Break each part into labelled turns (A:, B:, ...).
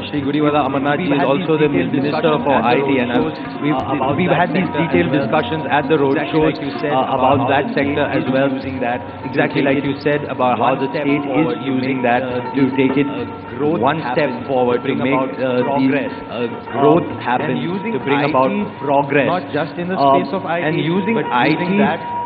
A: Shri Guriwala Amarnath ji is also the Minister for IT, and we've had these detailed discussions at the road shows about that sector as well. Using that, exactly like you said, about how the state is using that to take it one step forward to make growth happen, to bring about progress,
B: not just in the space of IT,
A: and using
B: but
A: IT.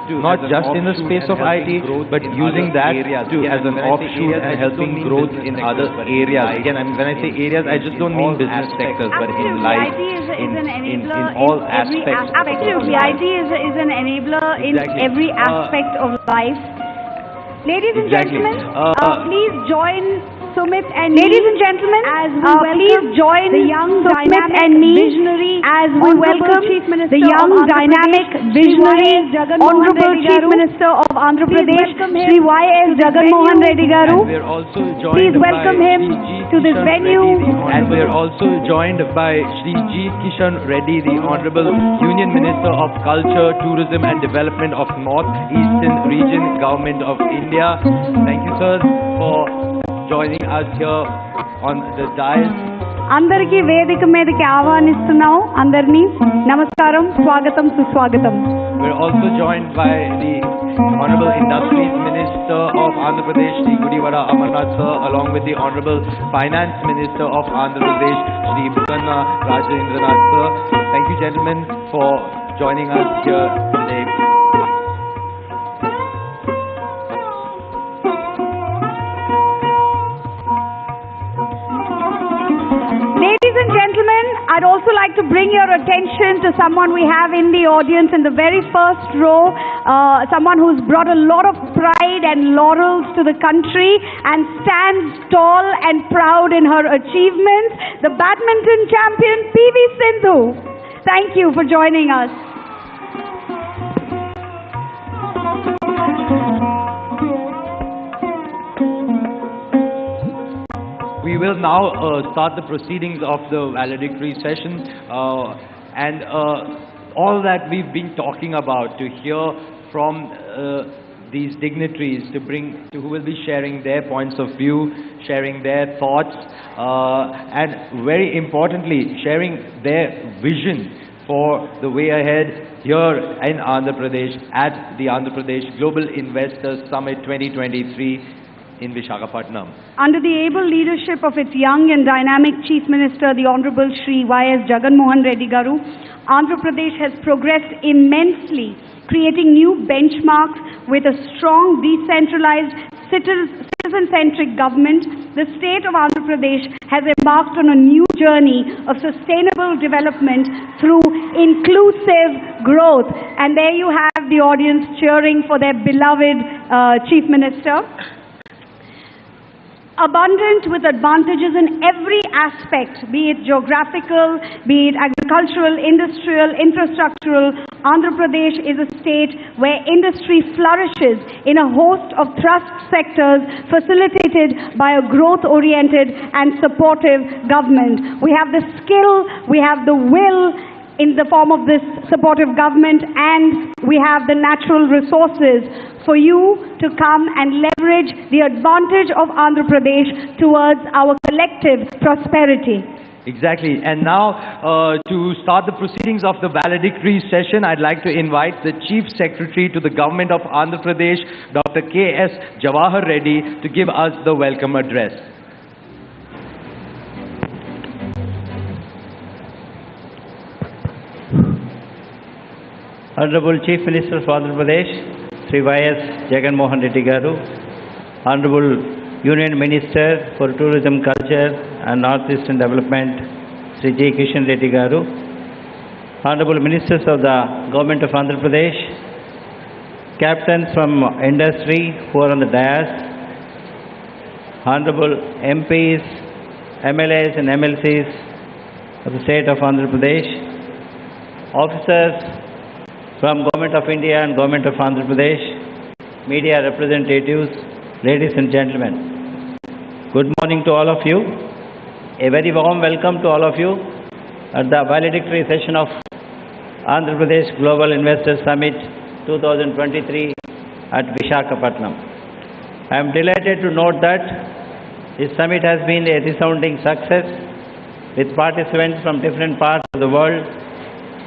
A: Not just in the space of IT, but using that as an offshoot and helping growth in other areas. Again, when I say areas, I just don't mean business sectors, but in life, in all aspects.
C: Absolutely, IT is an enabler in every aspect of life. Ladies and gentlemen, please join Sumit and
D: ladies and gentlemen,
C: as we
D: please join
C: the young
D: Sumit
C: dynamic
D: and me
C: visionary
D: as we welcome
C: Chief Minister
D: the young
C: of Andhra
D: dynamic
C: Pradesh,
D: visionary
C: Honorable
D: Chief Minister of Andhra Pradesh,
C: Shri
D: Y.S. Jagan Mohan Reddy Garu.
A: And we're also joined
D: Please welcome him to this venue.
A: And we're also joined by Shri G. Kishan Reddy, the Honorable Union Minister of Culture, Tourism and Development of North Eastern Region, Government of India. Thank you, sir, for joining us here on the dais.
D: అందరికీ వేదిక మీదకి ఆహ్వానిస్తున్నాం అందరినీ నమస్కారం స్వాగతం సుస్వాగతం.
A: We're also joined by the Honorable Industries Minister of Andhra Pradesh, Shri Guriwala Amarnath sir, along with the Honorable Finance Minister of Andhra Pradesh, Shri Bhukanna Rajendranath sir. Thank you, gentlemen, for joining us here today.
D: Ladies and gentlemen, I'd also like to bring your attention to someone we have in the audience in the very first row, someone who's brought a lot of pride and laurels to the country and stands tall and proud in her achievements, the badminton champion PV Sindhu. Thank you for joining us.
A: We will now start the proceedings of the valedictory session, and all that we've been talking about, to hear from these dignitaries, who will be sharing their points of view, sharing their thoughts, and very importantly, sharing their vision for the way ahead here in Andhra Pradesh at the Andhra Pradesh Global Investors Summit 2023 in Visakhapatnam.
D: Under the able leadership of its young and dynamic Chief Minister, the Honorable Shri Y.S. Jagan Mohan Reddy Garu, Andhra Pradesh has progressed immensely, creating new benchmarks with a strong, decentralized, citizen-centric government. The state of Andhra Pradesh has embarked on a new journey of sustainable development through inclusive growth. And there you have the audience cheering for their beloved Chief Minister. Abundant with advantages in every aspect, be it geographical, be it agricultural, industrial, infrastructural, Andhra Pradesh is a state where industry flourishes in a host of thrust sectors facilitated by a growth-oriented and supportive government. We have the skill, we have the will in the form of this supportive government, and we have the natural resources for you to come and leverage the advantage of Andhra Pradesh towards our collective prosperity.
A: Exactly. And now, to start the proceedings of the valedictory session, I'd like to invite the Chief Secretary to the Government of Andhra Pradesh, Dr. K.S. Jawahar Reddy, to give us the welcome address.
E: Honorable Chief Minister of Andhra Pradesh, Sri Y.S. Jagan Mohan Reddy Garu, Honorable Union Minister for Tourism, Culture and North Eastern Development, Sri G. Kishan Reddy Garu, Honorable Ministers of the Government of Andhra Pradesh, Captains from Industry who are on the dais, Honorable MPs, MLAs and MLCs of the State of Andhra Pradesh, officers from Government of India and Government of Andhra Pradesh, media representatives, ladies and gentlemen. Good morning to all of you. A very warm welcome to all of you at the valedictory session of Andhra Pradesh Global Investors Summit 2023 at Visakhapatnam. I am delighted to note that This summit has been a resounding success, with participants from different parts of the world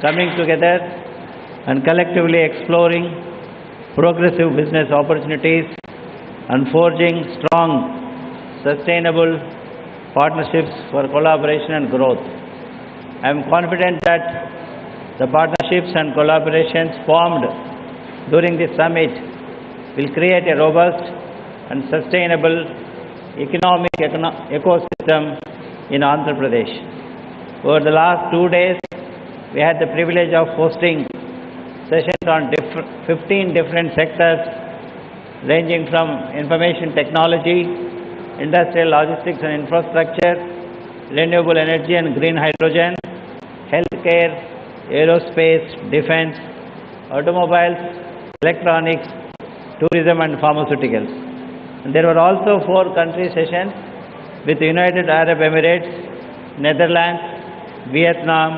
E: coming together and collectively exploring progressive business opportunities and forging strong, sustainable partnerships for collaboration and growth. I am confident that the partnerships and collaborations formed during this summit will create a robust and sustainable economic ecosystem in Andhra Pradesh. Over the last 2 days, we had the privilege of hosting sessions on 15 different sectors, ranging from information technology, industrial logistics and infrastructure, renewable energy and green hydrogen, healthcare, aerospace, defense, automobiles, electronics, tourism and pharmaceuticals. And there were also 4 country sessions with the United Arab Emirates, Netherlands, Vietnam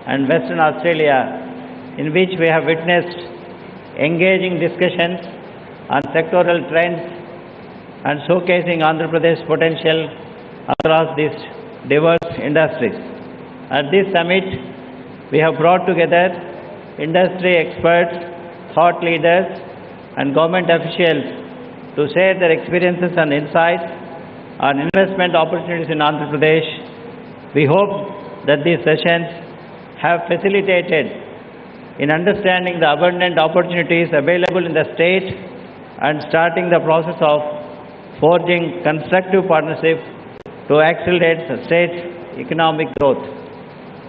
E: and Western Australia, in which we have witnessed engaging discussions on sectoral trends and showcasing Andhra Pradesh's potential across these diverse industries. At this summit, we have brought together industry experts, thought leaders and government officials to share their experiences and insights on investment opportunities in Andhra Pradesh. We hope that these sessions have facilitated in understanding the abundant opportunities available in the state and starting the process of forging constructive partnerships to accelerate the state's economic growth.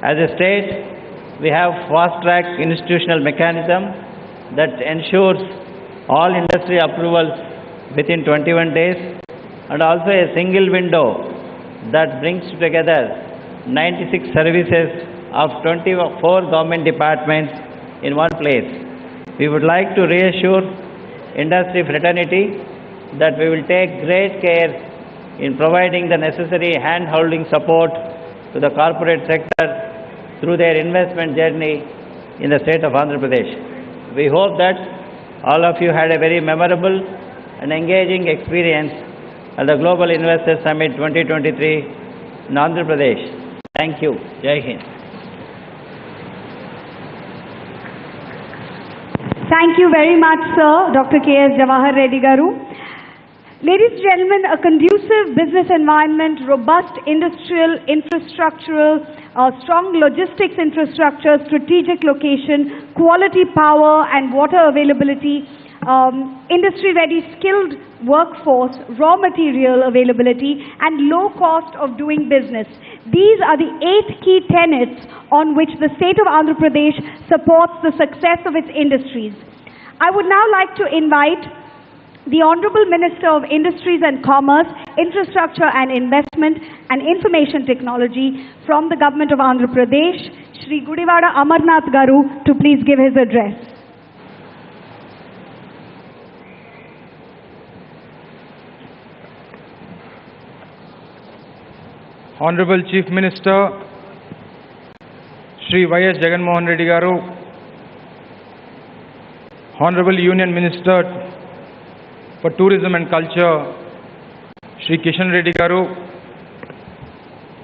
E: As a state, we have fast-track institutional mechanism that ensures all industry approvals within 21 days and also a single window that brings together 96 services of 24 government departments in one place. We would like to reassure industry fraternity that we will take great care in providing the necessary hand-holding support to the corporate sector through their investment journey in the state of Andhra Pradesh. We hope that all of you had a very memorable and engaging experience at the Global Investor Summit 2023 in Andhra Pradesh. Thank you. Jai Hind.
D: Thank you very much, sir, Dr. K.S. Jawahar Reddy Garu. Ladies and gentlemen, a conducive business environment, robust industrial infrastructural, strong logistics infrastructure, strategic location, quality power and water availability, industry-ready skilled workforce, raw material availability, and low cost of doing business. These are the 8 key tenets on which the state of Andhra Pradesh supports the success of its industries. I would now like to invite the Honorable Minister of Industries and Commerce, Infrastructure and Investment and Information Technology from the Government of Andhra Pradesh, Shri Gudivada Amarnath Garu, to please give his address.
B: Honorable Chief Minister, Shri Y.S. Jagan Reddy Garu, Honorable Union Minister for Tourism and Culture, Shri Kishan Reddy Garu,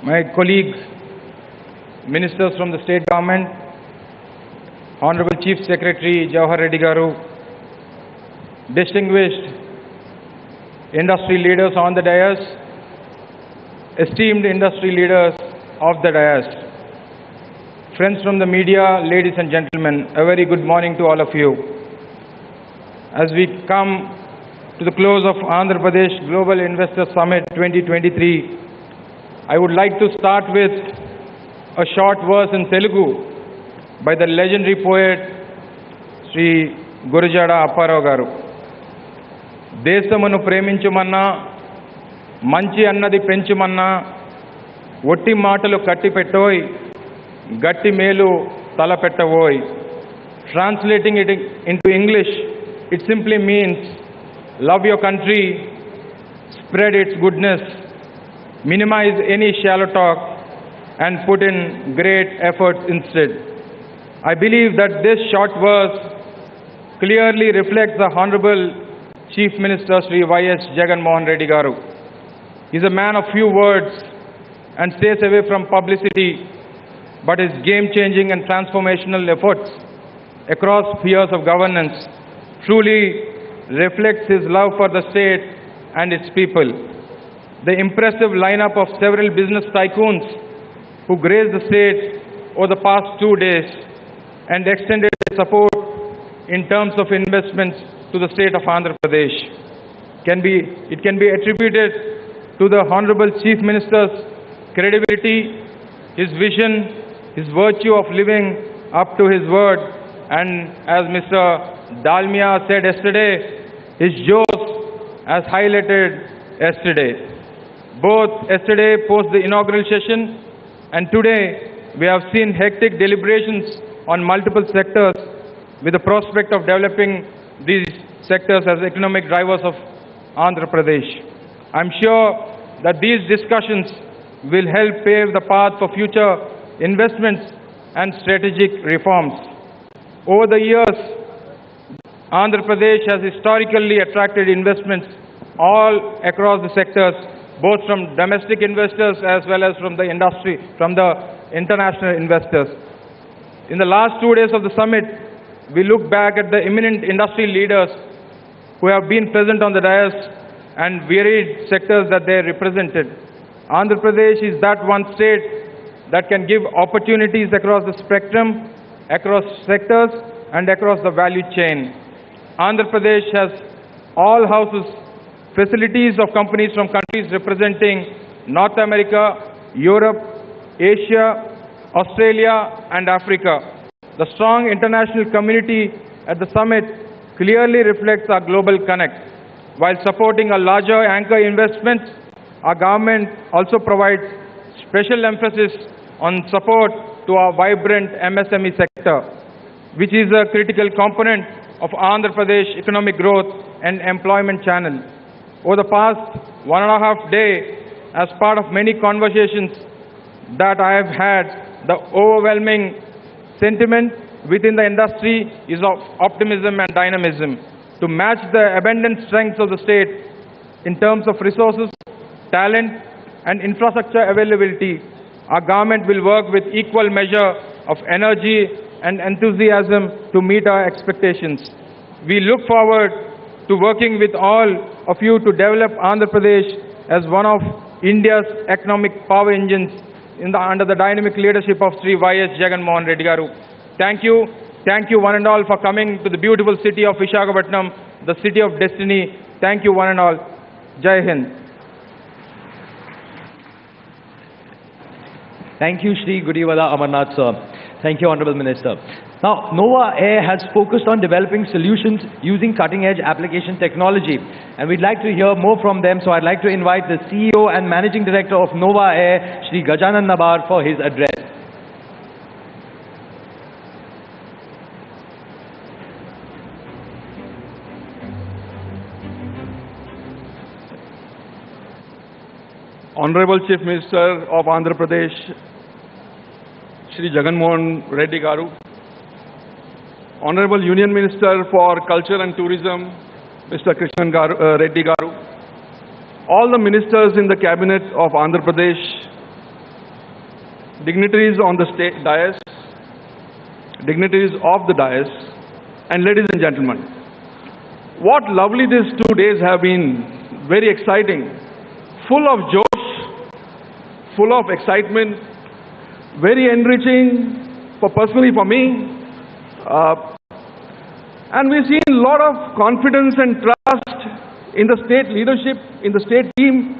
B: my colleagues, ministers from the state government, Honorable Chief Secretary Jawahar Reddy Garu, distinguished industry leaders on the dais, esteemed industry leaders of the dais, friends from the media, ladies and gentlemen, a very good morning to all of you. As we come to the close of Andhra Pradesh Global Investor Summit 2023, I would like to start with a short verse in Telugu by the legendary poet Sri Gurujada Apparao Garu. దేశమును ప్రేమించుమన్నా మంచి అన్నది పెంచుమన్నా ఒట్టి మాటలు కట్టిపెట్టోయ్ గట్టి మేలు తలపెట్టవోయ్. Translating it into English, it simply means love your country, spread its goodness, minimize any shallow talk and put in great efforts instead. I believe that this short verse clearly reflects the Honorable Chief Minister Sri Y.S. Jagan Reddy Garu. He's a man of few words and stays away from publicity, but his game-changing and transformational efforts across spheres of governance truly reflects his love for the state and its people. The impressive lineup of several business tycoons who graced the state over the past 2 days and extended support in terms of investments to the state of Andhra Pradesh can be attributed to the Honorable Chief Minister's credibility, his vision, his virtue of living up to his word, and as Mr. Dalmia said yesterday, his Joes as highlighted yesterday. Both yesterday post the inaugural session and today we have seen hectic deliberations on multiple sectors with the prospect of developing these sectors as economic drivers of Andhra Pradesh. I'm sure that these discussions will help pave the path for future investments and strategic reforms. Over the years, Andhra Pradesh has historically attracted investments all across the sectors, both from domestic investors as well as from the industry, from the international investors. In the last 2 days of the summit, we look back at the eminent industry leaders who have been present on the dais and varied sectors that they represented. Andhra Pradesh is that one state that can give opportunities across the spectrum, across sectors, and across the value chain. Andhra Pradesh has all houses facilities of companies from countries representing North America, Europe, Asia, Australia, and Africa. The strong international community at the summit clearly reflects our global connect. While supporting a larger anchor investments, our government also provides special emphasis on support to our vibrant MSME sector, which is a critical component of Andhra Pradesh economic growth and employment channel. Over the past 1.5 days, as part of many conversations that I have had, the overwhelming sentiment within the industry is of optimism and dynamism. To match the abundant strengths of the state in terms of resources, talent, and infrastructure availability, our government will work with equal measure of energy and enthusiasm to meet our expectations. We look forward to working with all of you to develop Andhra Pradesh as one of India's economic power engines under the dynamic leadership of Sri Y.S. Jagan Mohan Reddy Garu. Thank you one and all for coming to the beautiful city of Visakhapatnam, the city of destiny. Thank you one and all. Jai Hind.
A: Thank you, Shri Guriwala Amarnath, sir. Thank you, Honorable Minister. Now, Nova Air has focused on developing solutions using cutting-edge application technology, and we'd like to hear more from them. So I'd like to invite the CEO and Managing Director of Nova Air, Shri Gajanan Nabar, for his address.
F: Honorable Chief Minister of Andhra Pradesh, Shri Jagan Mohan Reddy Garu, Honorable Union Minister for Culture and Tourism, Mr. Krishnan Reddy Garu, all the ministers in the cabinet of Andhra Pradesh, dignitaries on the state dais, dignitaries of the dais, and ladies and gentlemen. What lovely these 2 days have been, very exciting, full of joy, full of excitement, very enriching personally for me. And we've seen a lot of confidence and trust in the state leadership, in the state team.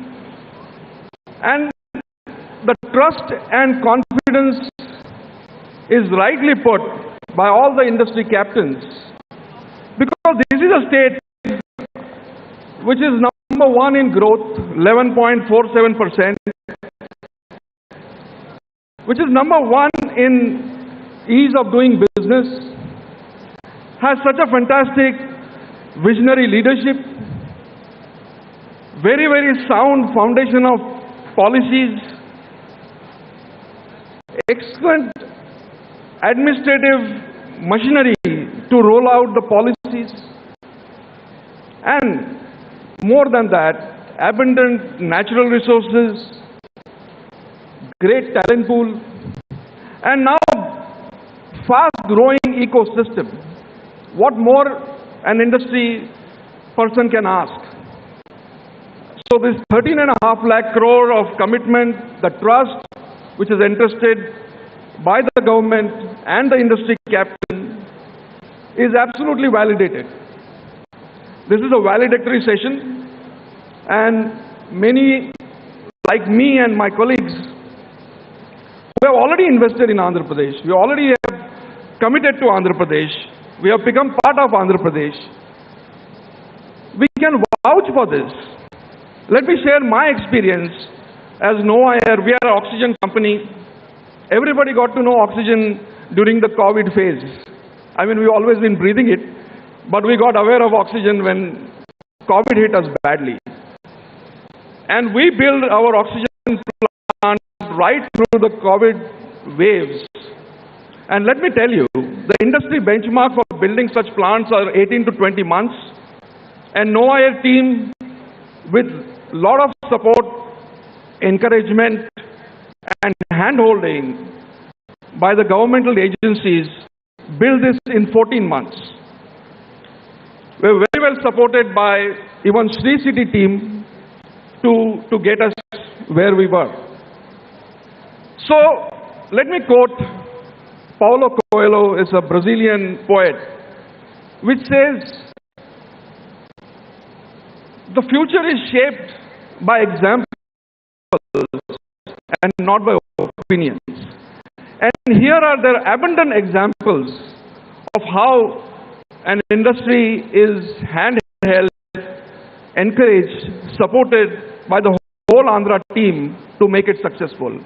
F: And the trust and confidence is rightly put by all the industry captains. Because this is a state which is number one in growth, 11.47%. which is number one in ease of doing business, has such a fantastic visionary leadership, very, very sound foundation of policies, excellent administrative machinery to roll out the policies, and more than that, abundant natural resources, great talent pool, and now fast-growing ecosystem. What more an industry person can ask? So this 13.5 lakh crore of commitment, the trust which is entrusted by the government and the industry captain is absolutely validated. This is a valedictory session, and many like me and my colleagues who have already invested in Andhra Pradesh, we already have committed to Andhra Pradesh, we have become part of Andhra Pradesh. We can vouch for this. Let me share my experience as NoAir. We are an oxygen company. Everybody got to know oxygen during the COVID phase. I mean, we've always been breathing it, but we got aware of oxygen when COVID hit us badly. And we built our oxygen plant right through the COVID waves. And let me tell you, the industry benchmark for building such plants are 18 to 20 months. And NoAir team, with lot of support, encouragement, and hand-holding by the governmental agencies, built this in 14 months. We were very well supported by even Sri City team to get us where we were. So, let me quote Paulo Coelho, is a Brazilian poet, which says, the future is shaped by examples and not by opinions. And here are there abundant examples of how an industry is handheld, encouraged, supported by the whole Andhra team to make it successful.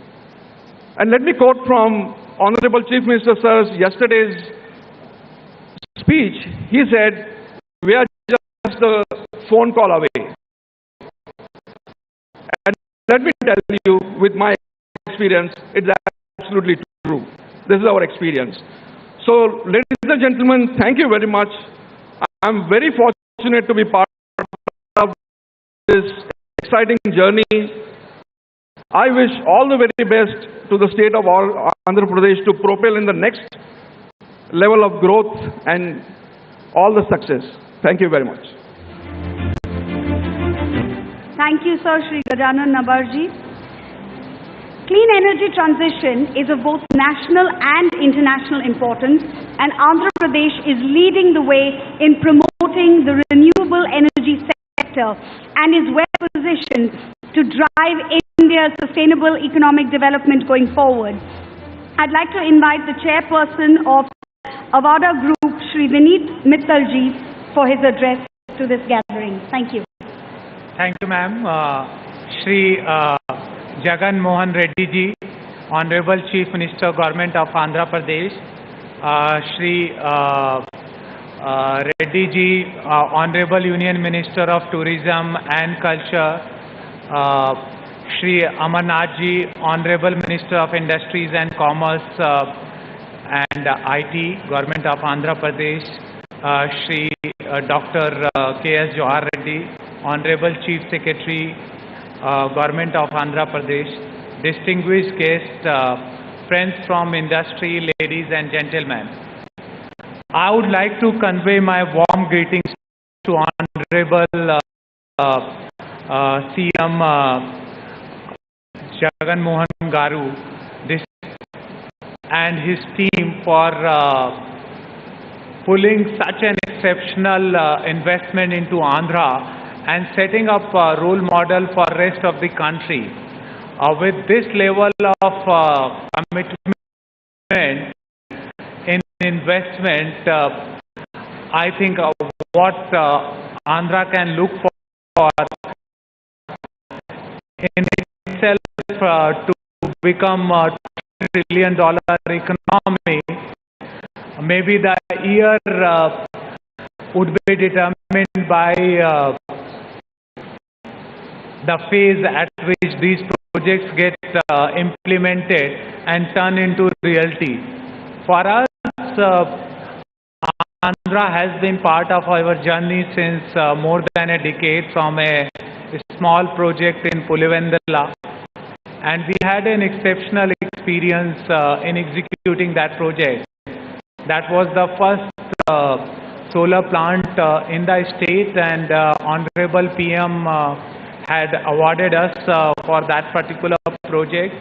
F: And let me quote from Honorable Chief Minister Sir's yesterday's speech. He said, we are just a phone call away. And let me tell you, with my experience, it's absolutely true. This is our experience. So, ladies and gentlemen, thank you very much. I'm very fortunate to be part of this exciting journey. I wish all the very best to the state of Andhra Pradesh to propel in the next level of growth and all the success. Thank you very much.
D: Thank you, Sir Shri Gajanan Nabarji. Clean energy transition is of both national and international importance, and Andhra Pradesh is leading the way in promoting the renewable energy sector and is well positioned to drive India's sustainable economic development going forward. I'd like to invite the chairperson of Avada Group, Shri Vineet Mittalji, for his address to this gathering. Thank you.
G: Thank you, ma'am. Shri Jagan Mohan Reddy ji, Honorable Chief Minister, Government of Andhra Pradesh. Shri Reddy ji, Honorable Union Minister of Tourism and Culture. Shri Amarnath ji, Honorable Minister of Industries and Commerce and IT, Government of Andhra Pradesh. Shri Dr. K.S. Johar Reddy, Honorable Chief Secretary, Government of Andhra Pradesh, distinguished guests, friends from industry, ladies and gentlemen. I would like to convey my warm greetings to Honorable CM Jagan Mohan Garu and his team for pulling such an exceptional investment into Andhra and setting up a role model for rest of the country. With this level of commitment in investment, I think what Andhra can look for in itself to become a $1 trillion economy, maybe the year would be determined by the phase at which these projects get implemented and turn into reality. For us, Andhra has been part of our journey since more than a decade from a small project in Pulivendala, and we had an exceptional experience in executing that project. That was the first solar plant in the state, and Honorable PM had awarded us for that particular project.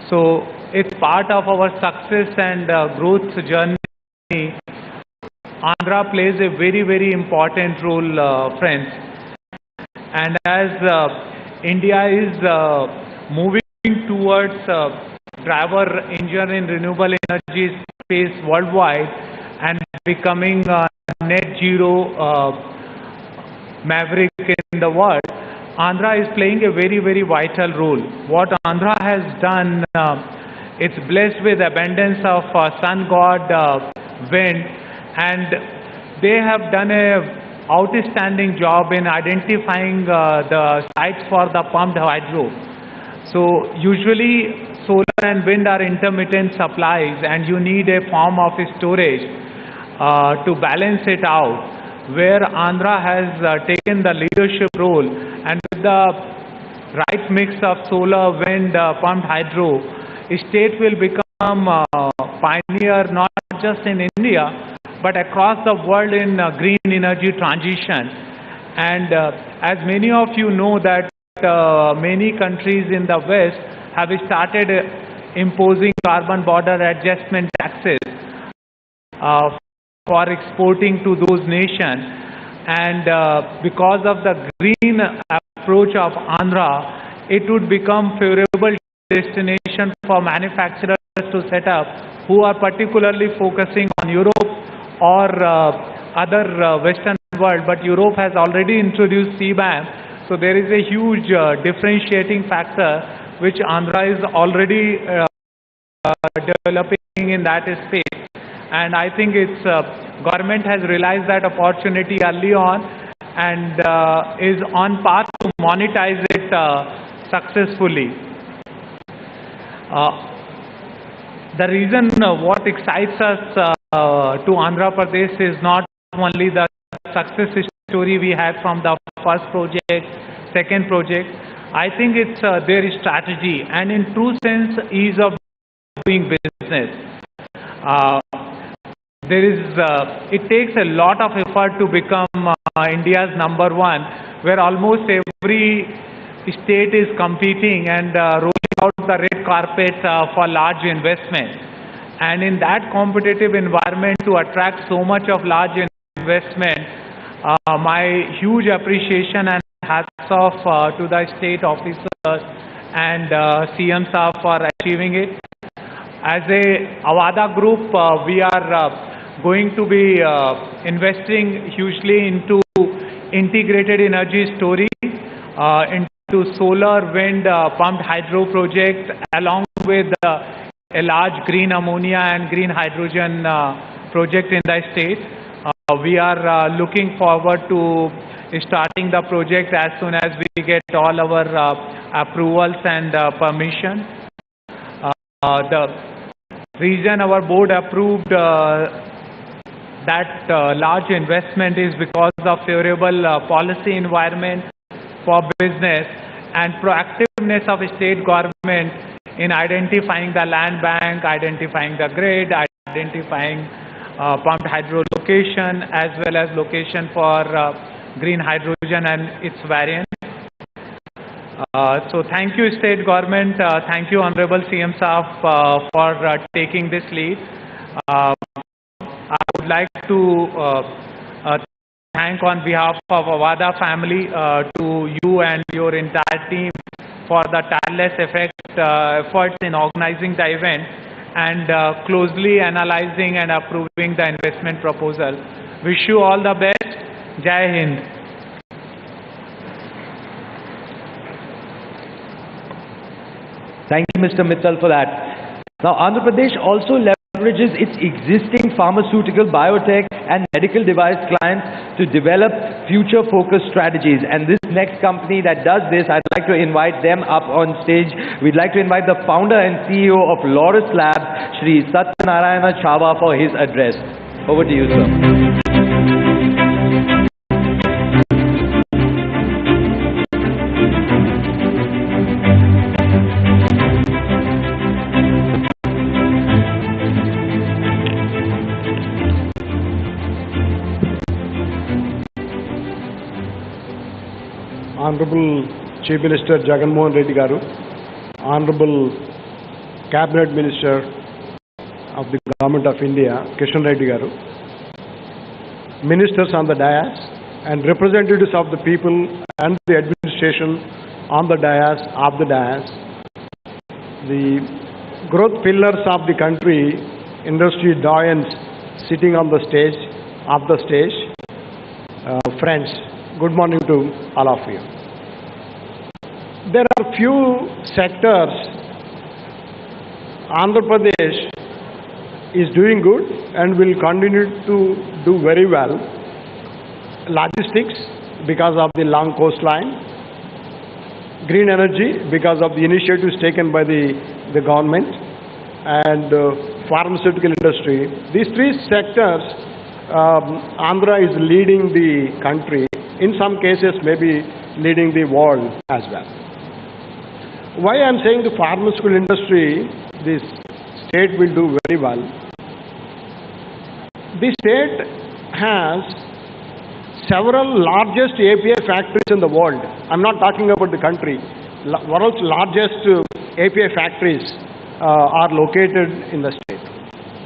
G: So it's part of our success and growth journey. Andhra plays a very, very important role, friends. And as India is moving towards driver engine in renewable energy space worldwide and becoming net zero maverick in the world, Andhra is playing a very, very vital role. What Andhra has done, it's blessed with abundance of sun god, wind, and they have done a outstanding job in identifying the sites for the pumped hydro. So usually solar and wind are intermittent supplies, and you need a form of storage to balance it out, where Andhra has taken the leadership role, and with the right mix of solar, wind, pumped hydro, state will become pioneer not just in India but across the world in green energy transition. And as many of you know that many countries in the West have started imposing carbon border adjustment taxes for exporting to those nations. And because of the green approach of Andhra, it would become favorable destination for manufacturers to set up who are particularly focusing on Europe or other Western world, but Europe has already introduced CBAM, so there is a huge differentiating factor which Andhra is already developing in that space. And I think its government has realized that opportunity early on and is on path to monetize it successfully. The reason what excites us to Andhra Pradesh is not only the success story we had from the first project, second project. I think it's their strategy and in true sense ease of doing business. It takes a lot of effort to become India's number one, where almost every state is competing and rolling out the red carpet for large investment. And in that competitive environment, to attract so much of large investment, my huge appreciation and hats off to the state officers and CM Saab for achieving it. As a Avada group, we are going to be investing hugely into integrated energy storage, into solar, wind, pumped hydro project, along with a large green ammonia and green hydrogen project in the state. We are looking forward to starting the project as soon as we get all our approvals and permission. The reason our board approved that large investment is because of favorable policy environment for business and proactiveness of state government in identifying the land bank, identifying the grid, identifying pumped hydro location, as well as location for green hydrogen and its variants. So thank you, state government. Thank you, Honorable CM Saab, for taking this lead. I would like to thank on behalf of Avada family to you and your entire team for the tireless efforts in organizing the event and closely analyzing and approving the investment proposal. Wish you all the best. Jai Hind.
A: Thank you, Mr. Mittal, for that. Now, Andhra Pradesh also leverages its existing pharmaceutical, biotech and medical device clients to develop future-focused strategies. And this next company that does this, I'd like to invite them up on stage. We'd like to invite the founder and CEO of Laurus Labs, Shri Satyanarayana Chava, for his address. Over to you, sir.
H: Honorable Chief Minister Jagan Mohan Reddy Garu, Honorable Cabinet Minister of the Government of India, Kishan Reddy Garu, Ministers on the dais, and representatives of the people and the administration on the dais, the growth pillars of the country, industry doyens sitting on the stage, friends, good morning to all of you. There are few sectors Andhra Pradesh is doing good and will continue to do very well. Logistics, because of the long coastline. Green energy, because of the initiatives taken by the government. And pharmaceutical industry. These three sectors, Andhra is leading the country. In some cases, maybe leading the world as well. Why I am saying the pharmaceutical industry, this state will do very well. The state has several largest API factories in the world. I'm not talking about the country. World's largest API factories are located in the state.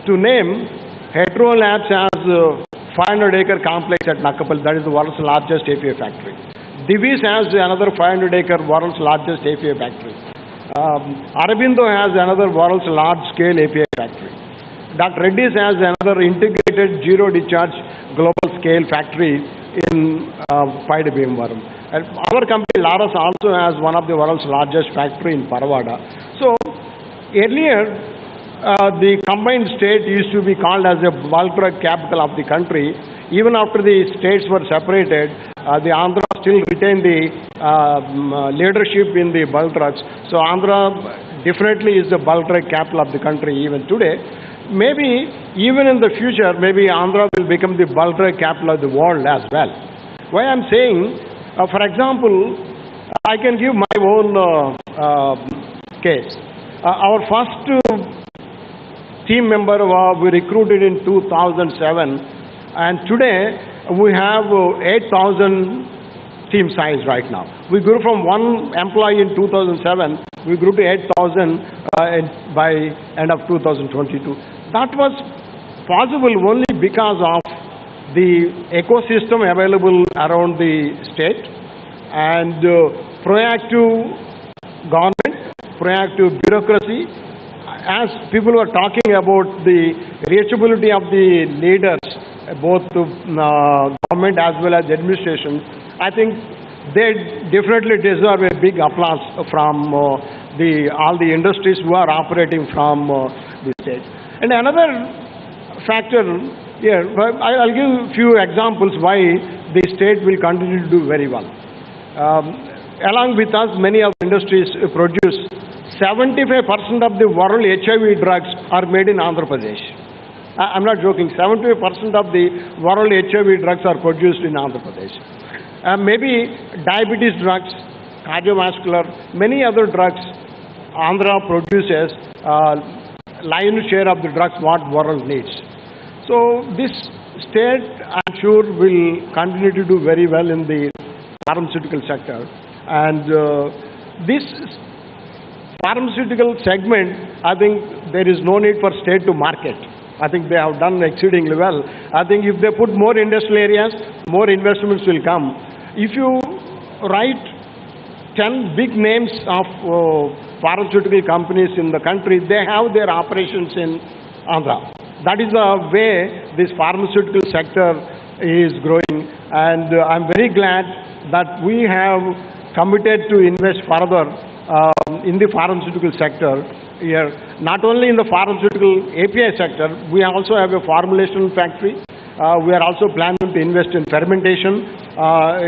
H: To name, Hetero Labs has a 500-acre complex at Nakapal. That is the world's largest API factory. Divi's has another 500-acre world's largest API factory. Aurobindo has another world's large-scale API factory. Dr. Reddy's has another integrated zero-discharge global-scale factory in Bhimavaram. And our company, Laras, also has one of the world's largest factory in Paravada. So, earlier, the combined state used to be called as the bulk drug capital of the country. Even after the states were separated, the Andhra still retained the leadership in the bulk drugs. So Andhra definitely is the bulk drug capital of the country even today. Maybe even in the future, maybe Andhra will become the bulk drug capital of the world as well. Why I'm saying, for example, I can give my own case. Our first team member we recruited in 2007, and today we have 8,000 team size right now. We grew from one employee in 2007, we grew to 8,000 by end of 2022. That was possible only because of the ecosystem available around the state and proactive government, proactive bureaucracy. As people were talking about the reachability of the leaders, both government as well as administration, I think they definitely deserve a big applause from all the industries who are operating from the state. And another factor here, I'll give a few examples why the state will continue to do very well. Along with us, many of the industries produce 75% of the world HIV drugs are made in Andhra Pradesh. I'm not joking. 75% of the world HIV drugs are produced in Andhra Pradesh. Maybe diabetes drugs, cardiovascular, many other drugs, Andhra produces lion's share of the drugs what world needs. So this state, I'm sure, will continue to do very well in the pharmaceutical sector. And this pharmaceutical segment, I think there is no need for state to market. I think they have done exceedingly well. I think if they put more industrial areas, more investments will come. If you write 10 big names of pharmaceutical companies in the country, they have their operations in Andhra. That is the way this pharmaceutical sector is growing, and I'm very glad that we have committed to invest further in the pharmaceutical sector here. Not only in the pharmaceutical API sector, we also have a formulation factory. We are also planning to invest in fermentation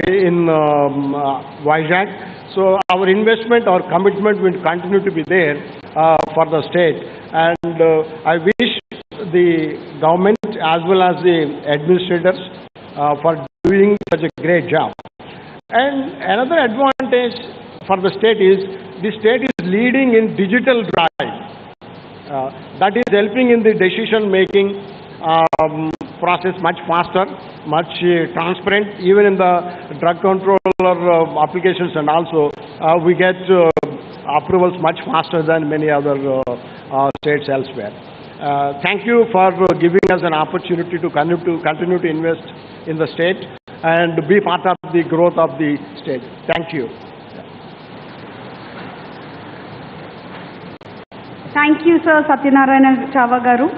H: in Vizag. So our investment, our commitment will continue to be there for the state. And I wish the government as well as the administrators for doing such a great job. And another advantage for the state is leading in digital drive. That is helping in the decision making process much faster, much transparent. Even in the drug controller applications, and also we get approvals much faster than many other states elsewhere. Thank you for giving us an opportunity to continue to invest in the state and be part of the growth of the state. Thank you.
D: Thank you, Sir Satyanarayana Chavagaru.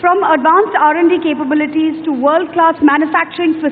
D: From advanced R&D capabilities to world-class manufacturing facilities,